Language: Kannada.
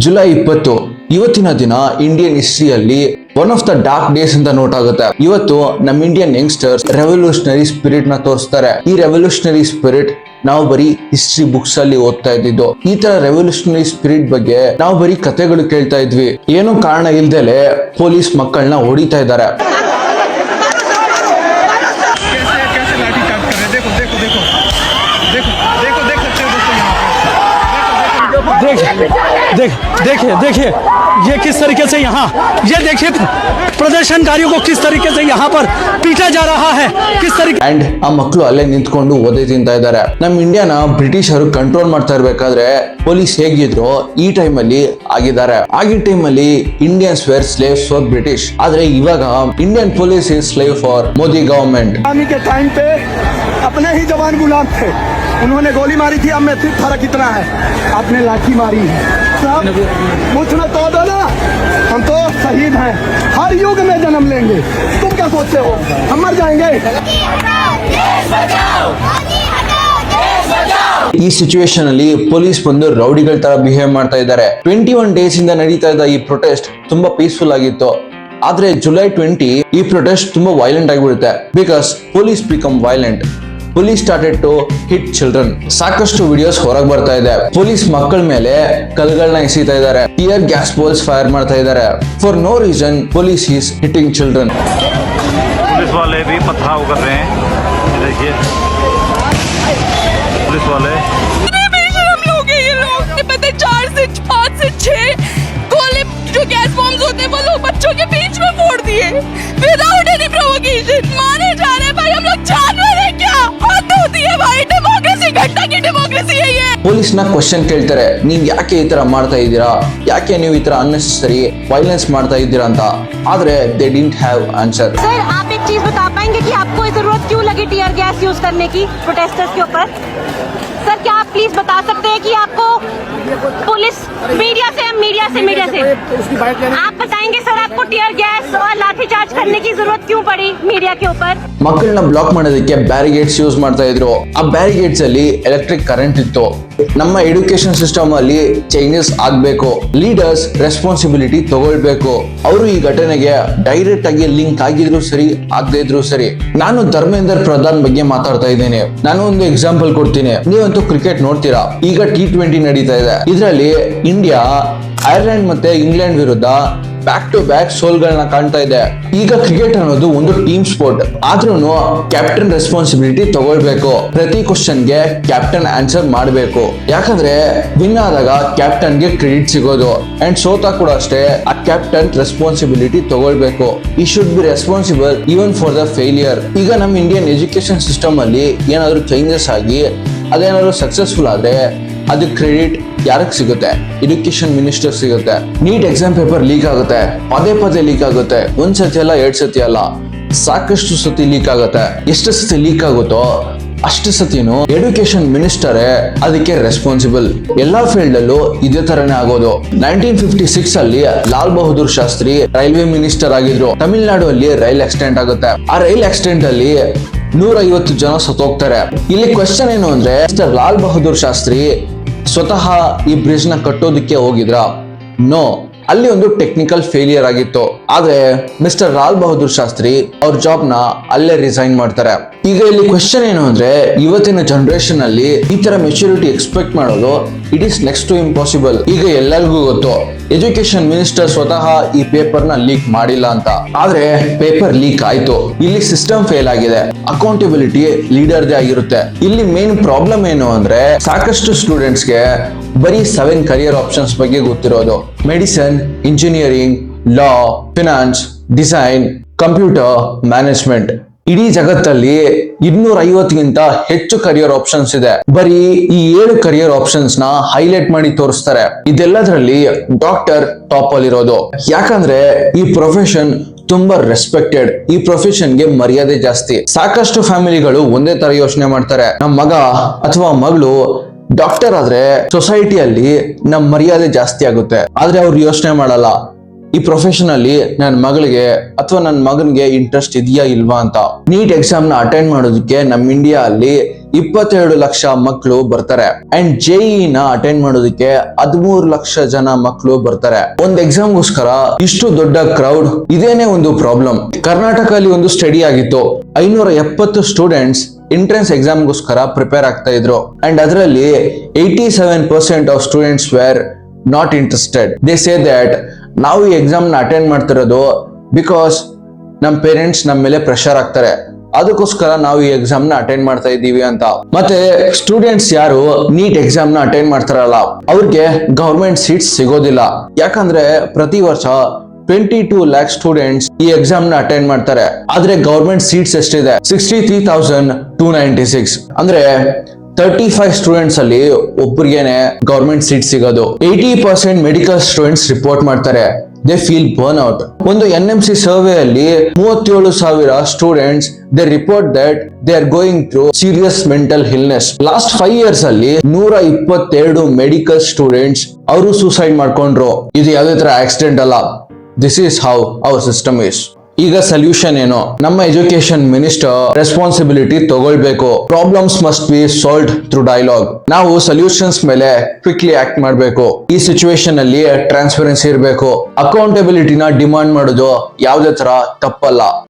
ಜುಲೈ 20 ಇವತ್ತಿನ ದಿನ ಇಂಡಿಯನ್ ಹಿಸ್ಟ್ರಿಯಲ್ಲಿ one of the dark days ಅಂತ ನೋಟ್ ಆಗುತ್ತೆ. ಇವತ್ತು ನಮ್ಮ ಇಂಡಿಯನ್ ಯಂಗ್ಸ್ಟರ್ಸ್ ರೆವಲ್ಯೂಷನರಿ ಸ್ಪಿರಿಟ್ ನ ತೋರಿಸ್ತಾರೆ. ಈ ರೆವಲ್ಯೂಷನರಿ ಸ್ಪಿರಿಟ್ ನಾವು ಬರೀ ಹಿಸ್ಟ್ರಿ ಬುಕ್ಸ್ ಅಲ್ಲಿ ಓದ್ತಾ ಇದ್ದಿದ್ದು. ಈ ತರ ರೆವಲ್ಯೂಷನರಿ ಸ್ಪಿರಿಟ್ ಬಗ್ಗೆ ನಾವು ಬರೀ ಕಥೆಗಳು ಕೇಳ್ತಾ ಇದ್ವಿ. ಏನು ಕಾರಣ ಇಲ್ದಲೆ ಪೊಲೀಸ್ ಮಕ್ಕಳನ್ನ ಹೊಡಿತಾ ಇದ್ದಾರೆ. देखिए देखिए ये किस तरीके से यहाँ ये देखिए प्रदर्शनकारियों को किस तरीके से यहाँ पर पीटा जा रहा है, किस तरीके ಅಂಡ್ ಆ ಮಕ್ಕಳು ಅಲ್ಲೇ ನಿಂತ್ಕೊಂಡು ಓದಿ ತಿಂತಾ ಇದ್ದಾರೆ. ನಮ್ಮ ಇಂಡಿಯಾನ ಬ್ರಿಟಿಷರು ಕಂಟ್ರೋಲ್ ಮಾಡ್ತಾ ಇರ್ಬೇಕಾದ್ರೆ ಪೊಲೀಸ್ ಹೇಗಿದ್ರು ಈ ಟೈಮ್ ಅಲ್ಲಿ ಆಗಿದ್ದಾರೆ. ಆಗಿನ ಟೈಮ್ ಅಲ್ಲಿ Indians were slaves for British, ಆದ್ರೆ ಇವಾಗ Indian police is slave for Modi government. के टाइम पे अपने ही जवान गुलाम थे, उन्होंने गोली मारी थी. अब में सिर्फ फर्क इतना है, आपने लाठी मारी है. सब पूछना तो दो ना, हम तो शहीद हैं, हर युग में जन्म लेंगे. तुम क्या सोचते हो हम मर जाएंगे? ಈ ಸಿಚುವೇಶನ್ ಅಲ್ಲಿ ಪೊಲೀಸ್ ಬಂದು ರೌಡಿಗಳ ತರ ಬಿಹೇವ್ ಮಾಡ್ತಾ ಇದ್ದಾರೆ. 21 ಡೇಸ್ ಇಂದ ನಡೀತಾ ಇದ್ದ ಈ ಪ್ರೊಟೆಸ್ಟ್ ತುಂಬಾ ಪೀಸ್ಫುಲ್ ಆಗಿತ್ತು. ಆದ್ರೆ ಜುಲೈ 20 ಈ ಪ್ರೊಟೆಸ್ಟ್ ತುಂಬಾ ವೈಲೆಂಟ್ ಆಗಿಬಿಡುತ್ತೆ. Because police become violent. Police started to hit children. ಸಾಕಷ್ಟು ವಿಡಿಯೋಸ್ ಹೊರಗೆ ಬರ್ತಾ ಇದೆ. ಪೊಲೀಸ್ ಮಕ್ಕಳ ಮೇಲೆ ಕಲ್ಗಳನ್ನ ಎಸೀತಾ ಇದ್ದಾರೆ, ಟಿಯರ್ ಗ್ಯಾಸ್ ಬಾಲ್ಸ್ ಫೈರ್ ಮಾಡ್ತಾ ಇದ್ದಾರೆ. For no reason police is hitting children. Police वाले भी पथराव कर रहे हैं. देखिए पुलिस वाले हम लोग हैं, ये लोग ने पता 4 से 5 से 6 गोले जो गैस बॉम्ब्स होते हैं वो लोग बच्चों के बीच में फोड़ दिए विदाउट एनी प्रोवोकेशन. मारे जा रहे हैं भाई, हम लोग जानवर हैं क्या? हद होती है भाई. डेमोक्रेसी घंटा की डेमोक्रेसी है ये. ಪೊಲೀಸ್ ನ ಕ್ವಶನ್ ಕೇಳ್ತಾರೆ, ನೀವ್ ಯಾಕೆ ಈ ತರ ಮಾಡ್ತಾ ಇದ್ದೀರಾ, ಯಾಕೆ ನೀವು ಈ ತರ ಅನ್ನೆಸೆಸರಿ ವೈಲೆನ್ಸ್ ಮಾಡ್ತಾ ಇದ್ದೀರಾ ಅಂತ. ಆದ್ರೆ they didn't have answer. Sir आप एक चीज बता पाएंगे कि आपको जरूरत क्यों लगी टीयर गैस यूज करने की प्रोटेस्टर्स के ऊपर? सर क्या आप प्लीज बता सकते हैं कि आपको पुलिस मीडिया से आप बताएंगे सर आपको टीयर गैस और लाठीचार्ज करने की जरूरत क्यों पड़ी मीडिया के ऊपर? ಮಕ್ಕಳನ್ನ ಬ್ಲಾಕ್ ಮಾಡೋದಕ್ಕೆ ಬ್ಯಾರಿಗೇಡ್ಸ್ ಯೂಸ್ ಮಾಡ್ತಾ ಇದ್ರು. ಆ ಬ್ಯಾರಿಗೇಡ್ಸ್ ಅಲ್ಲಿ ಎಲೆಕ್ಟ್ರಿಕ್ ಕರೆಂಟ್ ಇತ್ತು. ನಮ್ಮ ಎಜುಕೇಶನ್ ಸಿಸ್ಟಮ್ ಅಲ್ಲಿ ಚೇಂಜಸ್ ಆಗ್ಬೇಕು. ಲೀಡರ್ಸ್ ರೆಸ್ಪಾನ್ಸಿಬಿಲಿಟಿ ತಗೊಳ್ಬೇಕು. ಅವರು ಈ ಘಟನೆಗೆ ಡೈರೆಕ್ಟ್ ಆಗಿ ಲಿಂಕ್ ಆಗಿದ್ರು ಸರಿ, ಆಗದೆ ಇದ್ರು ಸರಿ. ನಾನು ಧರ್ಮೇಂದ್ರ ಪ್ರಧಾನ್ ಬಗ್ಗೆ ಮಾತಾಡ್ತಾ ಇದ್ದೇನೆ. ನಾನು ಒಂದು ಎಕ್ಸಾಂಪಲ್ ಕೊಡ್ತೀನಿ. ನೀವಂತೂ ಕ್ರಿಕೆಟ್ ನೋಡ್ತೀರಾ. ಈಗ T20 ನಡೀತಾ ಇದೆ. ಇದರಲ್ಲಿ ಇಂಡಿಯಾ ಐರ್ಲೆಂಡ್ ಮತ್ತೆ ಇಂಗ್ಲೆಂಡ್ ವಿರುದ್ಧ ಬ್ಯಾಕ್ ಟು ಬ್ಯಾಕ್ ಸೋಲ್ಗಳನ್ನ ಕಾಣ್ತಾ ಇದೆ. ಈಗ ಕ್ರಿಕೆಟ್ ಅನ್ನೋದು ಒಂದು ಟೀಮ್ ಸ್ಪೋರ್ಟ್. ಆದ್ರೂ ಕ್ಯಾಪ್ಟನ್ ರೆಸ್ಪಾನ್ಸಿಬಿಲಿಟಿ ತಗೊಳ್ಬೇಕು. ಪ್ರತಿ ಕ್ವಶನ್ಗೆ ಕ್ಯಾಪ್ಟನ್ ಆನ್ಸರ್ ಮಾಡಬೇಕು. ಯಾಕಂದ್ರೆ ವಿನ್ ಆದಾಗ ಕ್ಯಾಪ್ಟನ್ ಗೆ ಕ್ರೆಡಿಟ್ ಸಿಗೋದು, ಅಂಡ್ ಸೋತಾ ಕೂಡ ಅಷ್ಟೇ ಆ ಕ್ಯಾಪ್ಟನ್ ರೆಸ್ಪಾನ್ಸಿಬಿಲಿಟಿ ತಗೊಳ್ಬೇಕು. ಈ should be responsible even for the failure. ಈಗ ನಮ್ಮ ಇಂಡಿಯನ್ ಎಜುಕೇಶನ್ ಸಿಸ್ಟಮ್ ಅಲ್ಲಿ ಏನಾದ್ರು ಚೇಂಜಸ್ ಆಗಿ ಅದೇನಾದ್ರು ಸಕ್ಸಸ್ಫುಲ್ ಆದ್ರೆ ಅದು ಕ್ರೆಡಿಟ್ ಯಾರಿಗೆ ಸಿಗುತ್ತೆ? ಎಜುಕೇಶನ್ ಮಿನಿಸ್ಟರ್ ಸಿಗುತ್ತೆ. ನೀಟ್ ಎಕ್ಸಾಮ್ ಪೇಪರ್ ಲೀಕ್ ಆಗುತ್ತೆ, ಪದೇ ಪದೇ ಲೀಕ್ ಆಗುತ್ತೆ. 1 ಸತಿ ಅಲ್ಲ 2 ಸತಿ ಅಲ್ಲ, ಸಾಕಷ್ಟು ಸತಿ ಲೀಕ್ ಆಗುತ್ತೆ. ಎಷ್ಟು ಸತಿ ಲೀಕ್ ಆಗುತ್ತೋ ಅಷ್ಟು ಸತಿನು ಎಜುಕೇಶನ್ ಮಿನಿಸ್ಟರೇ ಅದಕ್ಕೆ ರೆಸ್ಪಾನ್ಸಿಬಲ್. ಎಲ್ಲಾ ಫೀಲ್ಡ್ ಅಲ್ಲೂ ಇದೇ ತರನೇ ಆಗೋದು. 1956 ಅಲ್ಲಿ ಲಾಲ್ ಬಹದ್ದೂರ್ ಶಾಸ್ತ್ರಿ ರೈಲ್ವೆ ಮಿನಿಸ್ಟರ್ ಆಗಿದ್ರು. ತಮಿಳುನಾಡು ಅಲ್ಲಿ ರೈಲ್ ಆಕ್ಸಿಡೆಂಟ್ ಆಗುತ್ತೆ. ಆ ರೈಲ್ ಆಕ್ಸಿಡೆಂಟ್ ಅಲ್ಲಿ 150 ಜನ ಸತ್ತೋಗ್ತಾರೆ. ಇಲ್ಲಿ ಕ್ವೆಶ್ಚನ್ ಏನು ಅಂದ್ರೆ, ಮಿಸ್ಟರ್ ಲಾಲ್ ಬಹದ್ದೂರ್ ಶಾಸ್ತ್ರಿ ಸ್ವತಃ ಈ ಬ್ರಿಡ್ಜ್ ನ ಕಟ್ಟೋದಕ್ಕೆ ಹೋಗಿದ್ರ? ನೋ, ಅಲ್ಲಿ ಒಂದು ಟೆಕ್ನಿಕಲ್ ಫೇಲಿಯರ್ ಆಗಿತ್ತು. ಆದ್ರೆ ಮಿಸ್ಟರ್ ಲಾಲ್ ಬಹದ್ದೂರ್ ಶಾಸ್ತ್ರಿ ಅವ್ರ ಜಾಬ್ ನ ಅಲ್ಲೇ ರಿಸೈನ್ ಮಾಡ್ತಾರೆ. ಈಗ ಇಲ್ಲಿ ಕ್ವೆಶ್ಚನ್ ಏನು ಅಂದ್ರೆ, ಇವತ್ತಿನ ಜನರೇಷನ್ ಅಲ್ಲಿ ಈ ತರ ಮೆಚುರಿಟಿ ಎಕ್ಸ್ಪೆಕ್ಟ್ ಮಾಡೋದು it is next to impossible. ಈಗ ಎಲ್ಲರಿಗೂ ಗೊತ್ತು ಎಜುಕೇಶನ್ ಮಿನಿಸ್ಟರ್ ಸ್ವತಃ ಈ ಪೇಪರ್ ನ ಲೀಕ್ ಮಾಡಿಲ್ಲ ಅಂತ. ಆದ್ರೆ ಪೇಪರ್ ಲೀಕ್ ಆಯ್ತು. ಇಲ್ಲಿ ಸಿಸ್ಟಮ್ ಫೇಲ್ ಆಗಿದೆ. ಅಕೌಂಟಬಿಲಿಟಿ ಲೀಡರ್ದೇ ಆಗಿರುತ್ತೆ. ಇಲ್ಲಿ ಮೇನ್ ಪ್ರಾಬ್ಲಮ್ ಏನು ಅಂದ್ರೆ, ಸಾಕಷ್ಟು ಸ್ಟೂಡೆಂಟ್ಸ್ಗೆ ಬರೀ 7 ಕರಿಯರ್ ಆಪ್ಷನ್ಸ್ ಬಗ್ಗೆ ಗೊತ್ತಿರೋದು. ಮೆಡಿಸಿನ್, ಇಂಜಿನಿಯರಿಂಗ್, ಲಾ, ಫಿನಾನ್ಸ್, ಡಿಸೈನ್, ಕಂಪ್ಯೂಟರ್, ಮ್ಯಾನೇಜ್ಮೆಂಟ್. ಇಡೀ ಜಗತ್ತಲ್ಲಿ 250ಗಿಂತ ಹೆಚ್ಚು ಕರಿಯರ್ ಆಪ್ಷನ್ಸ್ ಇದೆ. ಬರೀ ಈ 7 ಕರಿಯರ್ ಆಪ್ಷನ್ಸ್ ನ ಹೈಲೈಟ್ ಮಾಡಿ ತೋರಿಸ್ತಾರೆ. ಇದೆಲ್ಲದರಲ್ಲಿ ಡಾಕ್ಟರ್ ಟಾಪ್ ಅಲ್ಲಿರೋದು. ಯಾಕಂದ್ರೆ ಈ ಪ್ರೊಫೆಷನ್ ತುಂಬಾ ರೆಸ್ಪೆಕ್ಟೆಡ್. ಈ ಪ್ರೊಫೆಷನ್ ಗೆ ಮರ್ಯಾದೆ ಜಾಸ್ತಿ. ಸಾಕಷ್ಟು ಫ್ಯಾಮಿಲಿಗಳು ಒಂದೇ ತರ ಯೋಚನೆ ಮಾಡ್ತಾರೆ, ನಮ್ಮ ಮಗ ಅಥವಾ ಮಗಳು ಡಾಕ್ಟರ್ ಆದ್ರೆ ಸೊಸೈಟಿಯಲ್ಲಿ ನಮ್ ಮರ್ಯಾದೆ ಜಾಸ್ತಿ ಆಗುತ್ತೆ. ಆದ್ರೆ ಅವ್ರು ಯೋಚನೆ ಮಾಡಲ್ಲ, ಈ ಪ್ರೊಫೆಷನ್ ಅಲ್ಲಿ ನನ್ನ ಮಗಳಿಗೆ ಅಥವಾ ನನ್ನ ಮಗನ್ಗೆ ಇಂಟ್ರೆಸ್ಟ್ ಇದೆಯಾ ಇಲ್ವಾ ಅಂತ. ನೀಟ್ ಎಕ್ಸಾಮ್ ನ ಅಟೆಂಡ್ ಮಾಡೋದಕ್ಕೆ ನಮ್ಮ ಇಂಡಿಯಾ ಅಲ್ಲಿ 22 ಲಕ್ಷ ಮಕ್ಕಳು ಬರ್ತಾರೆ ಅಂಡ್ ಜೆಇ ನ ಅಟೆಂಡ್ ಮಾಡೋದಕ್ಕೆ 13 ಲಕ್ಷ ಜನ ಮಕ್ಕಳು ಬರ್ತಾರೆ. ಒಂದ್ ಎಕ್ಸಾಮ್ಗೋಸ್ಕರ ಇಷ್ಟು ದೊಡ್ಡ ಕ್ರೌಡ್, ಇದೇನೆ ಒಂದು ಪ್ರಾಬ್ಲಮ್. ಕರ್ನಾಟಕ ಅಲ್ಲಿ ಒಂದು ಸ್ಟಡಿ ಆಗಿತ್ತು, 570 ಸ್ಟೂಡೆಂಟ್ಸ್ ಎಂಟ್ರೆನ್ಸ್ ಎಕ್ಸಾಮ್ಗೋಸ್ಕರ ಪ್ರಿಪೇರ್ ಆಗ್ತಾ ಇದ್ರು ಅಂಡ್ ಅದರಲ್ಲಿ 87% of students were not interested. They say that ನಾವು ಈ ಎಕ್ಸಾಮ್ ನ ಅಟೆಂಡ್ ಮಾಡ್ತಿರೋದು ಬಿಕಾಸ್ ನಮ್ ಪೇರೆಂಟ್ಸ್ ನಮ್ಮ ಮೇಲೆ ಪ್ರೆಷರ್ ಆಗ್ತಾರೆ, ಅದಕ್ಕೋಸ್ಕರ ನಾವು ಈ ಎಕ್ಸಾಮ್ ನ ಅಟೆಂಡ್ ಮಾಡ್ತಾ ಇದ್ದೀವಿ ಅಂತ. ಮತ್ತೆ ಸ್ಟೂಡೆಂಟ್ಸ್ ಯಾರು ನೀಟ್ ಎಕ್ಸಾಮ್ ನ ಅಟೆಂಡ್ ಮಾಡ್ತಾರಲ್ಲ ಅವ್ರಿಗೆ ಗವರ್ಮೆಂಟ್ ಸೀಟ್ಸ್ ಸಿಗೋದಿಲ್ಲ. ಯಾಕಂದ್ರೆ ಪ್ರತಿ ವರ್ಷ 22 ಲ್ಯಾಕ್ ಸ್ಟೂಡೆಂಟ್ಸ್ ಈ ಎಕ್ಸಾಮ್ ನ ಅಟೆಂಡ್ ಮಾಡ್ತಾರೆ. ಆದ್ರೆ ಗವರ್ಮೆಂಟ್ ಸೀಟ್ಸ್ ಎಷ್ಟಿದೆ? 63,296. ಅಂದ್ರೆ 35 ಸ್ಟೂಡೆಂಟ್ಸ್ ಅಲ್ಲಿ ಒಬ್ಬರಿಗೇನೆ ಗವರ್ಮೆಂಟ್ ಸೀಟ್ ಸಿಗೋದು. 80% ಮೆಡಿಕಲ್ ಸ್ಟೂಡೆಂಟ್ಸ್ ರಿಪೋರ್ಟ್ ಮಾಡ್ತಾರೆ ದೇ ಫೀಲ್ ಬರ್ನ್ ಔಟ್. ಒಂದು NMC ಸರ್ವೆ ಅಲ್ಲಿ 37,000 students they report that they are going through serious mental illness. Last 5 years ಅಲ್ಲಿ 122 ಮೆಡಿಕಲ್ ಸ್ಟೂಡೆಂಟ್ಸ್ ಅವರು ಸೂಸೈಡ್ ಮಾಡ್ಕೊಂಡ್ರು. ಇದು ಯಾವುದೇ ತರ ಆಕ್ಸಿಡೆಂಟ್ ಅಲ್ಲ, this is how our system is. ಈಗ ಸೊಲ್ಯೂಷನ್ ಏನು? ನಮ್ಮ ಎಜುಕೇಶನ್ ಮಿನಿಸ್ಟರ್ ರೆಸ್ಪಾನ್ಸಿಬಿಲಿಟಿ ತಗೊಳ್ಬೇಕು. Problems must be solved through dialogue. ನಾವು ಸೊಲ್ಯೂಷನ್ಸ್ ಮೇಲೆ ಕ್ವಿಕ್ಲಿ ಆಕ್ಟ್ ಮಾಡಬೇಕು. ಈ ಸಿಚುವೇಶನ್ ಅಲ್ಲಿ ಟ್ರಾನ್ಸ್ಪರೆನ್ಸಿ ಇರಬೇಕು. ಅಕೌಂಟಬಿಲಿಟಿನ ಡಿಮಾಂಡ್ ಮಾಡೋದು ಯಾವುದೇ ತರ ತಪ್ಪಲ್ಲ.